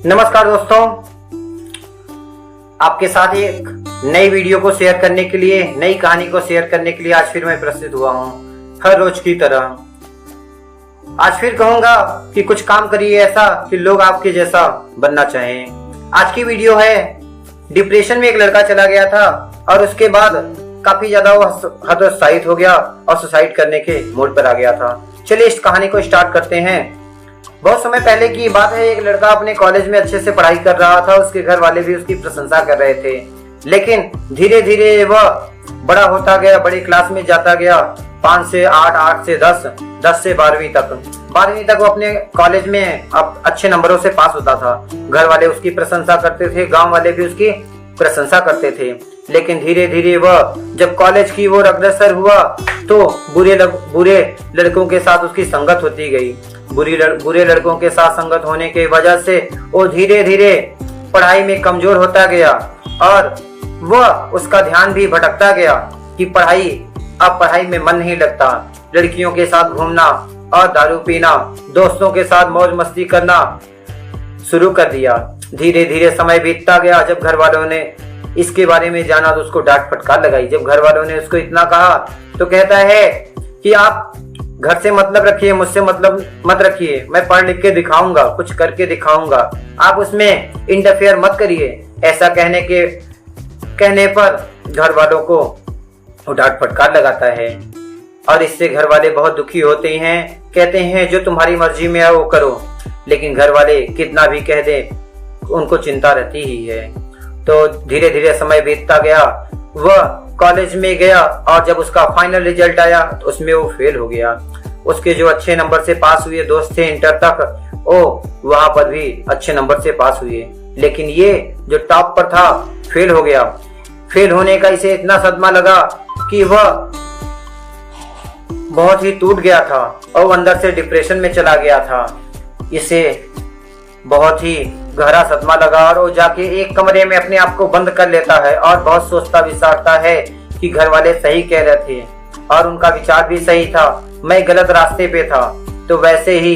नमस्कार दोस्तों, आपके साथ एक नई वीडियो को शेयर करने के लिए, नई कहानी को शेयर करने के लिए आज फिर मैं प्रस्तुत हुआ हूँ। हर रोज की तरह आज फिर कहूंगा कि कुछ काम करिए ऐसा कि लोग आपके जैसा बनना चाहें। आज की वीडियो है, डिप्रेशन में एक लड़का चला गया था और उसके बाद काफी ज्यादा वो हतोत्साहित हो गया और सुसाइड करने के मोड पर आ गया था। चलिए इस कहानी को स्टार्ट करते हैं। बहुत समय पहले की बात है। एक लड़का अपने कॉलेज में अच्छे से पढ़ाई कर रहा था। उसके घर वाले भी उसकी प्रशंसा कर रहे थे, लेकिन धीरे धीरे वह बड़ा होता गया, बड़ी क्लास में जाता गया। 5 से 8, 8 से 10, 10 से 12वीं तक। 12वीं तक वो अपने कॉलेज में अब अच्छे नंबरों से पास होता था। घर वाले उसकी प्रशंसा करते थे, गांव वाले भी उसकी प्रशंसा करते थे। लेकिन धीरे धीरे वह जब कॉलेज की ओर अग्रसर हुआ तो बुरे लड़कों के साथ उसकी संगत होती गई। बुरे लड़कों के साथ संगत होने की वजह से वो धीरे धीरे पढ़ाई में कमजोर होता गया और वह उसका ध्यान भी भटकता गया कि अब पढ़ाई में मन नहीं लगता। लड़कियों के साथ घूमना और दारू पीना, दोस्तों के साथ मौज मस्ती करना शुरू कर दिया। धीरे धीरे समय बीतता गया। जब घर वालों ने इसके बारे में जाना तो उसको डांट फटकार लगाई। जब घर वालों ने उसको इतना कहा तो कहता है कि आप घर से मतलब रखिए, मुझसे मतलब मत रखिए। मैं पढ़ लिख के दिखाऊंगा, कुछ करके दिखाऊंगा, आप उसमें इंटरफेयर मत करिए। ऐसा कहने पर घर वालों को वो डांट फटकार लगाता है और इससे घर वाले बहुत दुखी होते हैं। कहते हैं जो तुम्हारी मर्जी में है वो करो, लेकिन घर वाले कितना भी कह दे उनको चिंता रहती ही है। तो धीरे धीरे समय बीतता गया। वह कॉलेज में गया और जब उसका फाइनल रिजल्ट आया तो उसमें वो फेल हो गया। उसके जो अच्छे नंबर से पास हुए दोस्त थे इंटर तक, वो वहां पर भी अच्छे नंबर से पास हुए, लेकिन ये जो टॉप पर था फेल हो गया। फेल होने का इसे इतना सदमा लगा कि वह बहुत ही टूट गया था और अंदर से डिप्रेशन में चला गया था। इसे बहुत ही गहरा सदमा लगा और वो जाके एक कमरे में अपने आप को बंद कर लेता है और बहुत सोचता विचारता है कि घर वाले सही कह रहे थे और उनका विचार भी सही था, मैं गलत रास्ते पे था। तो वैसे ही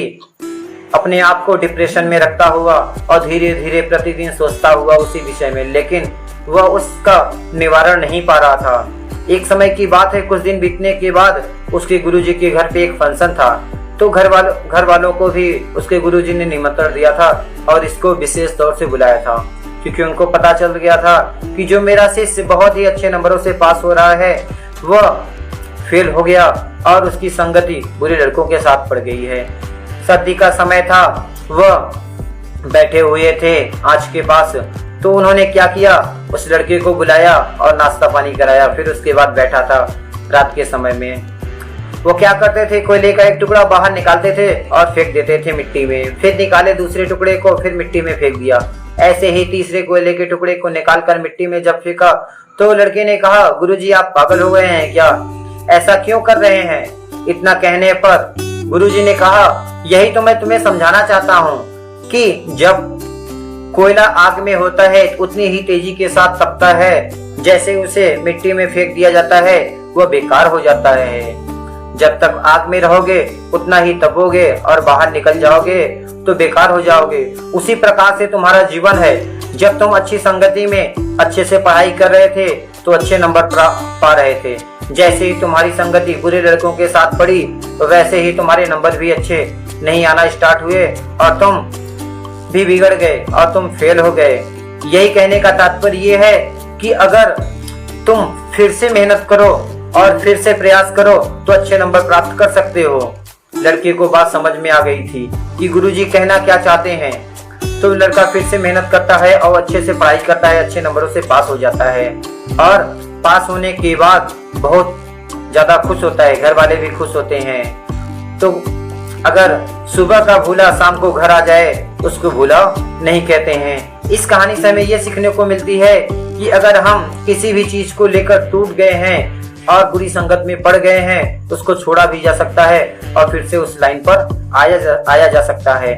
अपने आप को डिप्रेशन में रखता हुआ और धीरे धीरे प्रतिदिन सोचता हुआ उसी विषय में, लेकिन वह उसका निवारण नहीं पा रहा था। एक समय की बात है, कुछ दिन बीतने के बाद उसके गुरुजी के घर पे एक फंक्शन था। तो घर वालों को भी उसके गुरुजी ने निमंत्रण दिया था और इसको विशेष तौर से बुलाया था, क्योंकि उनको पता चल गया था कि जो मेरा शिष्य बहुत ही अच्छे नंबरों से पास हो रहा है वह फेल हो गया और उसकी संगति बुरे लड़कों के साथ पड़ गई है। सर्दी का समय था, वह बैठे हुए थे आँच के पास। तो उन्होंने क्या किया, उस लड़के को बुलाया और नाश्ता पानी कराया। फिर उसके बाद बैठा था। रात के समय में वो क्या करते थे, कोयले का एक टुकड़ा बाहर निकालते थे और फेंक देते थे मिट्टी में। फिर निकाले दूसरे टुकड़े को, फिर मिट्टी में फेंक दिया। ऐसे ही तीसरे कोयले के टुकड़े को निकालकर मिट्टी में जब फेंका तो लड़के ने कहा, गुरुजी आप पागल हो गए हैं क्या, ऐसा क्यों कर रहे हैं। इतना कहने पर गुरुजी ने कहा, यही तो मैं तुम्हें समझाना चाहता हूँ कि जब कोयला आग में होता है उतनी ही तेजी के साथ तपता है, जैसे उसे मिट्टी में फेंक दिया जाता है वह बेकार हो जाता है। जब तक आग में रहोगे उतना ही तपोगे और बाहर निकल जाओगे तो बेकार हो जाओगे। उसी प्रकार से तुम्हारा जीवन है। जब तुम अच्छी संगति में अच्छे से पढ़ाई कर रहे थे तो अच्छे नंबर पा रहे थे। जैसे ही तुम्हारी संगति बुरे लड़कों के साथ पड़ी तो वैसे ही तुम्हारे नंबर भी अच्छे नहीं आना स्टार्ट हुए और तुम भी बिगड़ गए और तुम फेल हो गए। यही कहने का तात्पर्य ये है कि अगर तुम फिर से मेहनत करो और फिर से प्रयास करो तो अच्छे नंबर प्राप्त कर सकते हो। लड़के को बात समझ में आ गई थी कि गुरुजी कहना क्या चाहते हैं। तो लड़का फिर से मेहनत करता है और अच्छे से पढ़ाई करता है, अच्छे नंबरों से पास हो जाता है और पास होने के बाद बहुत ज्यादा खुश होता है। घर वाले भी खुश होते हैं। तो अगर सुबह का भूला शाम को घर आ जाए उसको भूला नहीं कहते हैं। इस कहानी से हमें यह सीखने को मिलती है कि अगर हम किसी भी चीज को लेकर टूट गए हैं और बुरी संगत में पड़ गए हैं तो उसको छोड़ा भी जा सकता है और फिर से उस लाइन पर आया जा सकता है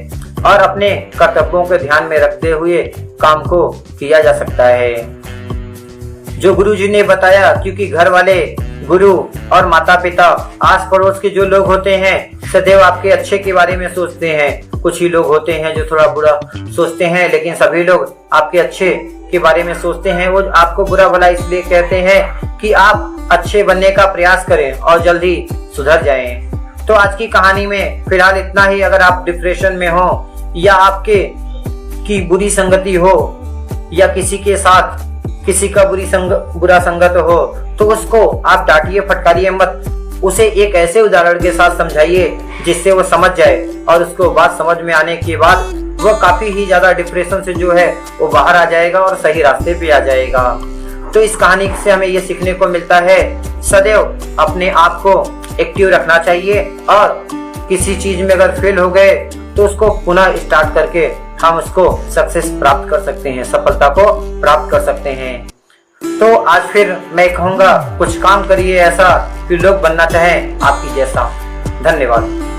और अपने कर्तव्यों को ध्यान में रखते हुए काम को किया जा सकता है। जो गुरुजी ने बताया, क्योंकि घर वाले गुरु और माता पिता, आस पड़ोस के जो लोग होते हैं सदैव आपके अच्छे के बारे में सोचते हैं। कुछ ही लोग होते हैं जो थोड़ा बुरा सोचते हैं, लेकिन सभी लोग आपके अच्छे के बारे में सोचते हैं। वो आपको बुरा भला इसलिए कहते हैं कि आप अच्छे बनने का प्रयास करें और जल्दी सुधर जाएं। तो आज की कहानी में फिलहाल इतना ही। अगर आप डिप्रेशन में हो या आपके की बुरी संगति हो या किसी के साथ किसी का बुरा संगत हो, तो उसको आप डांटिए फटकारिए मत। उसे एक ऐसे उदाहरण के साथ समझाइए जिससे वो समझ जाए, और उसको बात समझ में आने के बाद वो काफी ही ज्यादा डिप्रेशन से जो है वो बाहर आ जाएगा और सही रास्ते पे आ जाएगा। तो इस कहानी से हमें ये सीखने को मिलता है, सदैव अपने आप को एक्टिव रखना चाहिए, और किसी चीज में अगर फेल हो गए तो उसको पुनः स्टार्ट करके हम उसको सक्सेस प्राप्त कर सकते हैं, सफलता को प्राप्त कर सकते हैं। तो आज फिर मैं कहूँगा, कुछ काम करिए ऐसा कि लोग बनना चाहें आपकी जैसा। धन्यवाद।